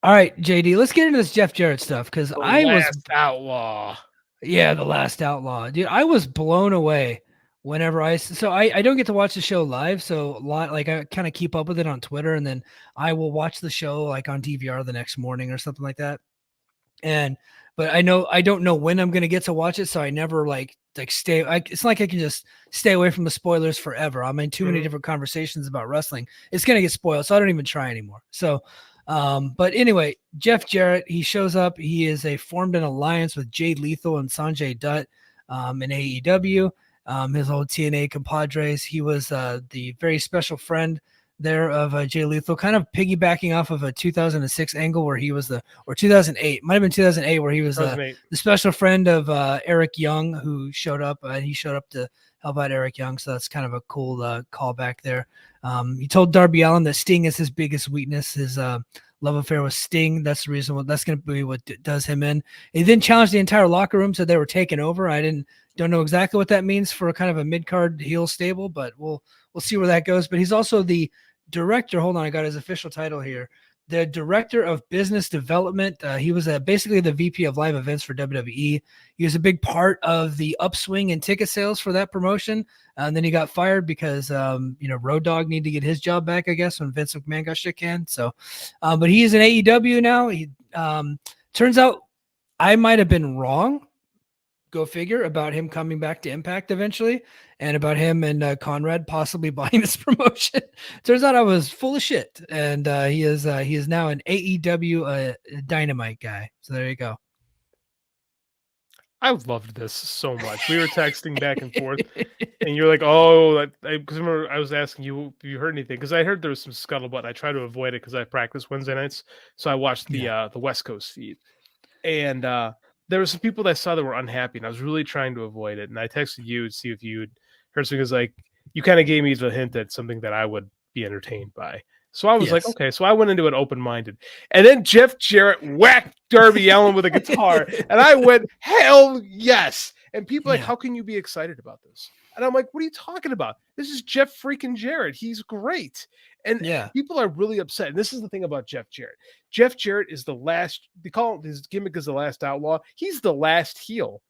All right, JD, let's get into this Jeff Jarrett stuff because The I was, last outlaw. yeah, the last outlaw, dude. I was blown away whenever I don't get to watch the show live, so a lot like I kind of keep up with it on Twitter, and then I will watch the show like on DVR the next morning or something like that. And but I don't know when I'm gonna get to watch it, so I never like stay. It's not like I can just stay away from the spoilers forever. I'm in too many different conversations about wrestling. It's gonna get spoiled, so I don't even try anymore. So, but anyway, Jeff Jarrett, he shows up. He is formed an alliance with Jay Lethal and Sonjay Dutt in AEW. His old TNA compadres. He was the very special friend there of Jay Lethal, kind of piggybacking off of a 2006 angle where he was or 2008, might have been 2008, where he was the special friend of Eric Young, who showed up. He showed up to help out Eric Young, so that's kind of a cool callback there. He told Darby Allin that Sting is his biggest weakness, his love affair with Sting. That's the reason. That's going to be what does him in. He then challenged the entire locker room, so they were taken over. Don't know exactly what that means for kind of a mid-card heel stable, but we'll see where that goes. But he's also the director. Hold on, I got his official title here. The director of business development. He was basically the VP of live events for WWE. He was a big part of the upswing in ticket sales for that promotion. And then he got fired because, Road Dogg needed to get his job back, I guess, when Vince McMahon got shook hand. So, but he is in AEW now. He turns out I might have been wrong. Go figure, about him coming back to Impact eventually, and about him and Conrad possibly buying this promotion. Turns out I was full of shit, and he is now an AEW Dynamite guy. So there you go. I loved this so much. We were texting back and forth, and you're like, "Oh," because remember I was asking you if you heard anything, because I heard there was some scuttlebutt. I try to avoid it because I practice Wednesday nights, so I watched the West Coast feed, and there were some people that I saw that were unhappy, and I was really trying to avoid it. And I texted you to see if you'd heard something, because like you kind of gave me the hint that something that I would be entertained by. So I was like, okay. So I went into it open-minded. And then Jeff Jarrett whacked Darby Allin with a guitar. And I went, hell yes. And people are like, how can you be excited about this? And I'm like, what are you talking about? This is Jeff freaking Jarrett. He's great. And people are really upset. And this is the thing about Jeff Jarrett. Jeff Jarrett is the last, they call it, his gimmick is the last outlaw. He's the last heel,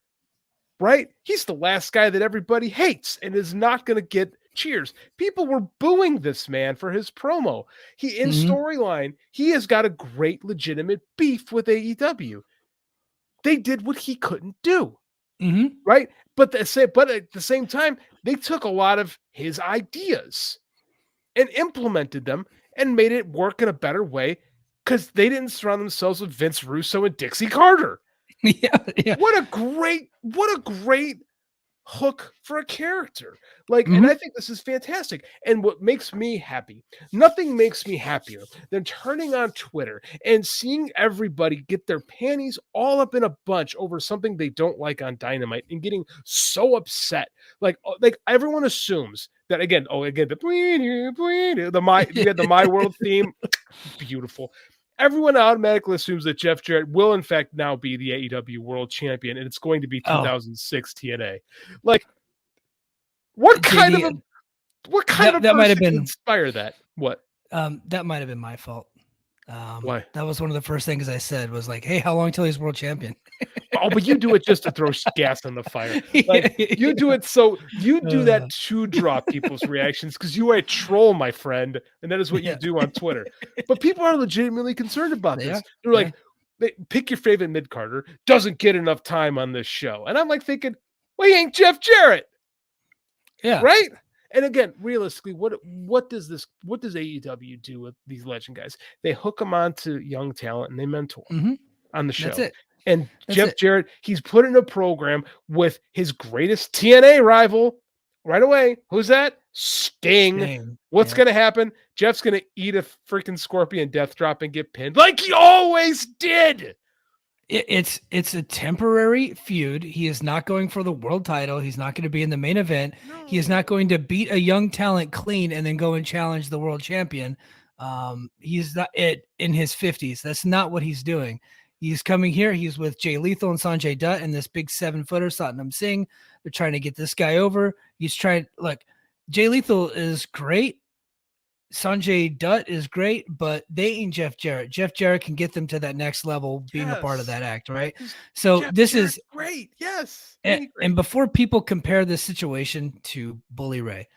right? He's the last guy that everybody hates and is not going to get cheers. People were booing this man for his promo. In storyline, he has got a great legitimate beef with AEW. They did what he couldn't do, right? But at the same time, they took a lot of his ideas and implemented them and made it work in a better way, because they didn't surround themselves with Vince Russo and Dixie Carter. Yeah. What a great hook for a character. And I think this is fantastic. And what makes me happy, nothing makes me happier than turning on Twitter and seeing everybody get their panties all up in a bunch over something they don't like on Dynamite and getting so upset. Like everyone assumes that again, the My World theme, beautiful. Everyone automatically assumes that Jeff Jarrett will, in fact, now be the AEW World Champion, and it's going to be 2006 TNA. Like, what kind of that might have been inspire that? What? That might have been my fault. Why? That was one of the first things I said was like, "Hey, how long till he's world champion?" But you do it just to throw gas on the fire. Like you do it so you do that to draw people's reactions, because you are a troll, my friend, and that is what you do on Twitter. But people are legitimately concerned about this. They're like, pick your favorite mid-carder, doesn't get enough time on this show, and I'm like thinking, well, he ain't Jeff Jarrett, right? And again, realistically, what does AEW do with these legend guys? They hook them onto young talent and they mentor on the show. That's it. And Jeff Jarrett, he's put in a program with his greatest TNA rival right away. Who's that? Sting. What's going to happen? Jeff's going to eat a freaking scorpion death drop and get pinned like he always did. It's a temporary feud. He is not going for the world title. He's not going to be in the main event. No. He is not going to beat a young talent clean and then go and challenge the world champion. He's not in his 50s. That's not what he's doing. He's coming here. He's with Jay Lethal and Sonjay Dutt and this big 7-footer, Satnam Singh. They're trying to get this guy over. He's trying. Look, Jay Lethal is great. Sonjay Dutt is great, but they ain't Jeff Jarrett. Jeff Jarrett can get them to that next level being a part of Yes. that act, right? Because So Jeff this Jarrett's is great. Yes. and, He's and great. before people compare this situation to Bully Ray,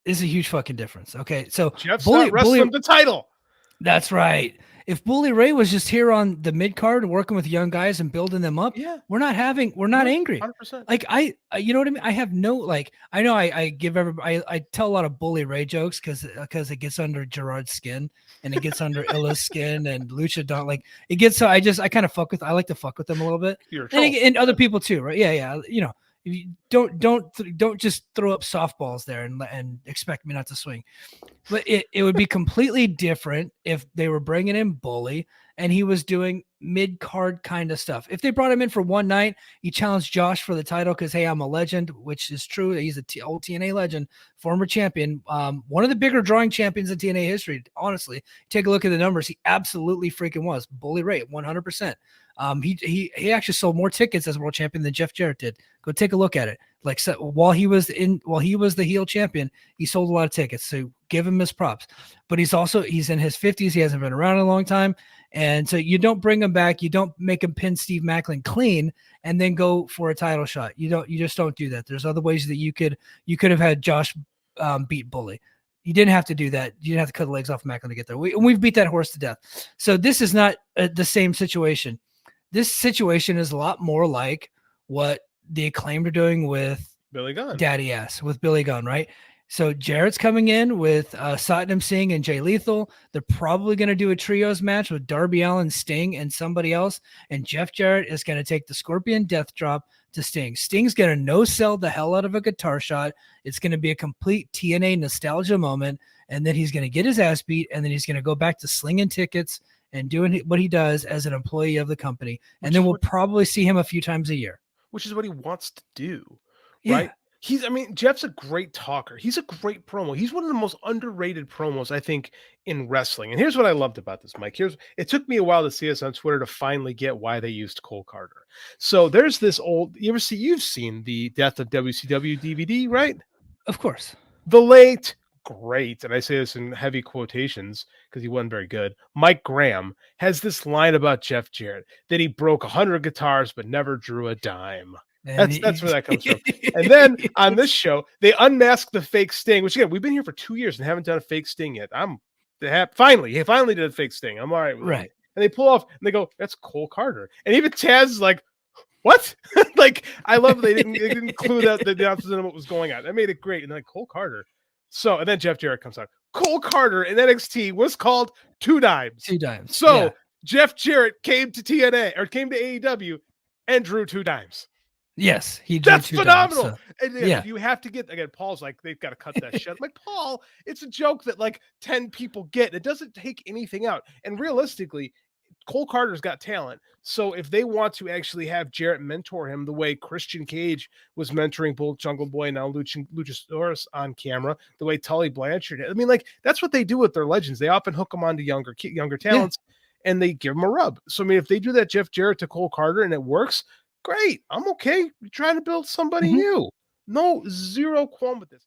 is a huge fucking difference. Okay, so Jeff's Bully not Bully wrestling the title. That's right. If Bully Ray was just here on the mid card working with young guys and building them up, Yeah. we're not No, angry. 100%. Like you know what I mean? I have no like I know I give everybody I tell a lot of Bully Ray jokes because it gets under Gerard's skin and it gets under Illa's skin and Lucha don't like it gets so I kind of I like to fuck with them a little bit. You're a And, troll. and other people too, right? Yeah. You know, you don't just throw up softballs there and expect me not to swing. But it would be completely different if they were bringing in Bully and he was doing mid card kind of stuff. If they brought him in for one night, he challenged Josh for the title because, hey, I'm a legend, which is true. He's old TNA legend, former champion, one of the bigger drawing champions in TNA history. Honestly, take a look at the numbers. He absolutely freaking was. Bully Ray, 100%. He actually sold more tickets as world champion than Jeff Jarrett did. Go take a look at it. Like so, while he was the heel champion, he sold a lot of tickets. So give him his props. But he's in his 50s. He hasn't been around in a long time. And so you don't bring him back. You don't make him pin Steve Macklin clean and then go for a title shot. You just don't do that. There's other ways that you could have had Josh beat Bully. You didn't have to do that. You didn't have to cut the legs off Macklin to get there. We've beat that horse to death. So this is not the same situation. This situation is a lot more like what the Acclaimed are doing with Billy Gunn. Daddy Ass, with Billy Gunn, right? So Jarrett's coming in with Satnam Singh and Jay Lethal. They're probably going to do a trios match with Darby Allin, Sting, and somebody else. And Jeff Jarrett is going to take the Scorpion Death Drop to Sting. Sting's going to no-sell the hell out of a guitar shot. It's going to be a complete TNA nostalgia moment. And then he's going to get his ass beat. And then he's going to go back to slinging tickets and doing what he does as an employee of the company. And then we'll probably see him a few times a year. Which is what he wants to do, Yeah. right? Jeff's a great talker. He's a great promo. He's one of the most underrated promos, I think, in wrestling. And here's what I loved about this, Mike. It took me a while to see us on Twitter to finally get why they used Cole Carter. So there's this you've seen the Death of WCW DVD, right? Of course. The late, great, and I say this in heavy quotations because he wasn't very good, Mike Graham has this line about Jeff Jarrett that he broke 100 guitars but never drew a dime. That's where that comes from. And then on this show, they unmasked the fake Sting, which again, we've been here for 2 years and haven't done a fake Sting yet. Finally did a fake Sting. I'm all right with it. And they pull off and they go, that's Cole Carter. And even Taz is like, what? Like, I love they didn't include that the announcers in what was going on. That made it great. And then Cole Carter. So, and then Jeff Jarrett comes out. Cole Carter in NXT was called Two Dimes. So yeah. Jeff Jarrett came to TNA or came to AEW and drew 2 dimes. Yes, he drew. That's phenomenal. Dimes, so. And yeah, you have to get again. Paul's like, they've got to cut that shit. I'm like, Paul, it's a joke that like 10 people get. It doesn't take anything out. And realistically, Cole Carter's got talent. So if they want to actually have Jarrett mentor him the way Christian Cage was mentoring both Jungle Boy and now Luchasaurus on camera, the way Tully Blanchard did. I mean, like, that's what they do with their legends. They often hook them onto younger talents and they give them a rub. So, I mean, if they do that Jeff Jarrett to Cole Carter and it works, great. I'm okay. You're trying to build somebody new. No, zero qualm with this.